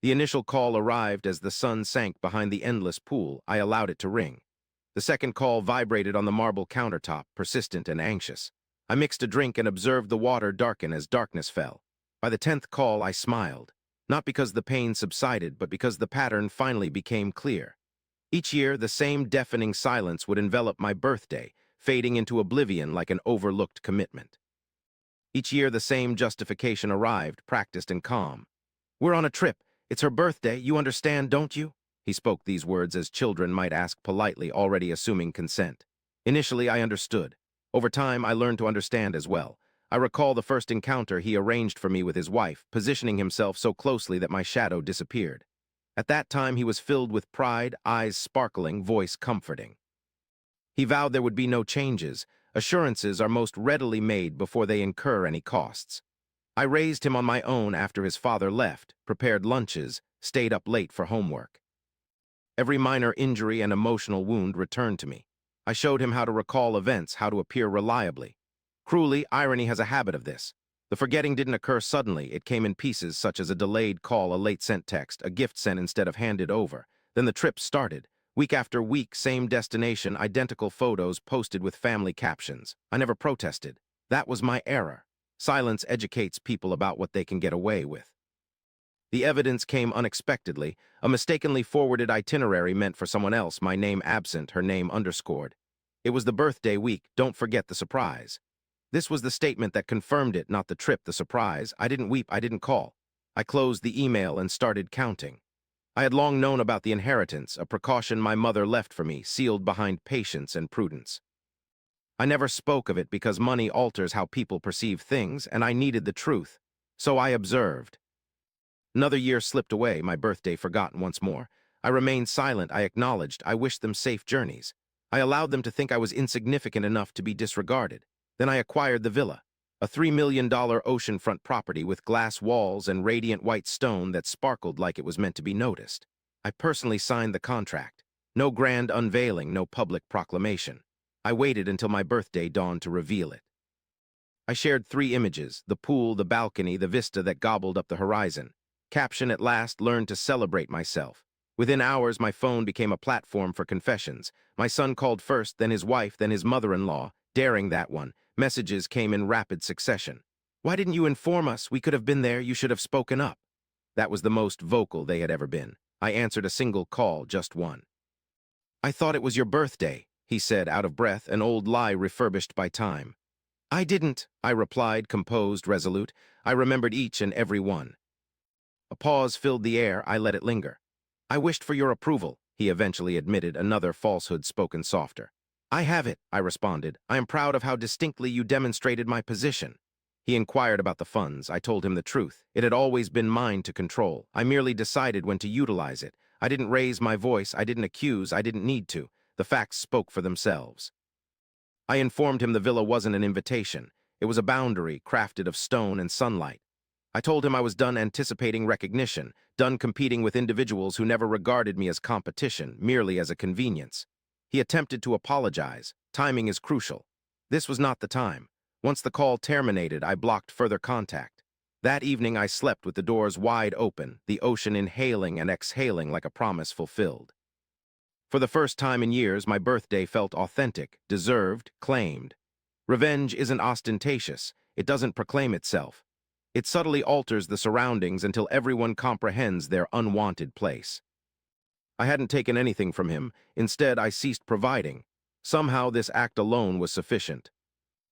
The initial call arrived as the sun sank behind the endless pool. I allowed it to ring. The second call vibrated on the marble countertop, persistent and anxious. I mixed a drink and observed the water darken as darkness fell. By the 10th call, I smiled, not because the pain subsided, but because the pattern finally became clear. Each year, the same deafening silence would envelop my birthday, fading into oblivion like an overlooked commitment. Each year, the same justification arrived, practiced and calm. "We're on a trip. It's her birthday. You understand, don't you?" He spoke these words as children might ask politely, already assuming consent. Initially, I understood. Over time, I learned to understand as well. I recall the first encounter he arranged for me with his wife, positioning himself so closely that my shadow disappeared. At that time, he was filled with pride, eyes sparkling, voice comforting. He vowed there would be no changes. Assurances are most readily made before they incur any costs. I raised him on my own after his father left, prepared lunches, stayed up late for homework. Every minor injury and emotional wound returned to me. I showed him how to recall events, how to appear reliably. Cruelly, irony has a habit of this. The forgetting didn't occur suddenly. It came in pieces, such as a delayed call, a late-sent text, a gift sent instead of handed over. Then the trip started. Week after week, same destination, identical photos posted with family captions. I never protested. That was my error. Silence educates people about what they can get away with. The evidence came unexpectedly. A mistakenly forwarded itinerary meant for someone else, my name absent, her name underscored. It was the birthday week, don't forget the surprise. This was the statement that confirmed it, not the trip, the surprise. I didn't weep, I didn't call. I closed the email and started counting. I had long known about the inheritance, a precaution my mother left for me, sealed behind patience and prudence. I never spoke of it because money alters how people perceive things, and I needed the truth. So I observed. Another year slipped away, my birthday forgotten once more. I remained silent, I acknowledged, I wished them safe journeys. I allowed them to think I was insignificant enough to be disregarded. Then I acquired the villa, a $3 million oceanfront property with glass walls and radiant white stone that sparkled like it was meant to be noticed. I personally signed the contract. No grand unveiling, no public proclamation. I waited until my birthday dawned to reveal it. I shared 3 images, the pool, the balcony, the vista that gobbled up the horizon. Caption, "At last learned to celebrate myself." Within hours, my phone became a platform for confessions. My son called first, then his wife, then his mother-in-law. Daring that one. Messages came in rapid succession. "Why didn't you inform us? We could have been there. You should have spoken up." That was the most vocal they had ever been. I answered a single call, just one. "I thought it was your birthday," he said, out of breath, an old lie refurbished by time. "I didn't," I replied, composed, resolute. I remembered each and every one. A pause filled the air. I let it linger. "I wished for your approval," he eventually admitted, another falsehood spoken softer. "I have it," I responded. "I am proud of how distinctly you demonstrated my position." He inquired about the funds. I told him the truth. It had always been mine to control. I merely decided when to utilize it. I didn't raise my voice. I didn't accuse. I didn't need to. The facts spoke for themselves. I informed him the villa wasn't an invitation. It was a boundary crafted of stone and sunlight. I told him I was done anticipating recognition, done competing with individuals who never regarded me as competition, merely as a convenience. He attempted to apologize. Timing is crucial. This was not the time. Once the call terminated, I blocked further contact. That evening, I slept with the doors wide open, the ocean inhaling and exhaling like a promise fulfilled. For the first time in years, my birthday felt authentic, deserved, claimed. Revenge isn't ostentatious. It doesn't proclaim itself. It subtly alters the surroundings until everyone comprehends their unwanted place. I hadn't taken anything from him. Instead, I ceased providing. Somehow, this act alone was sufficient.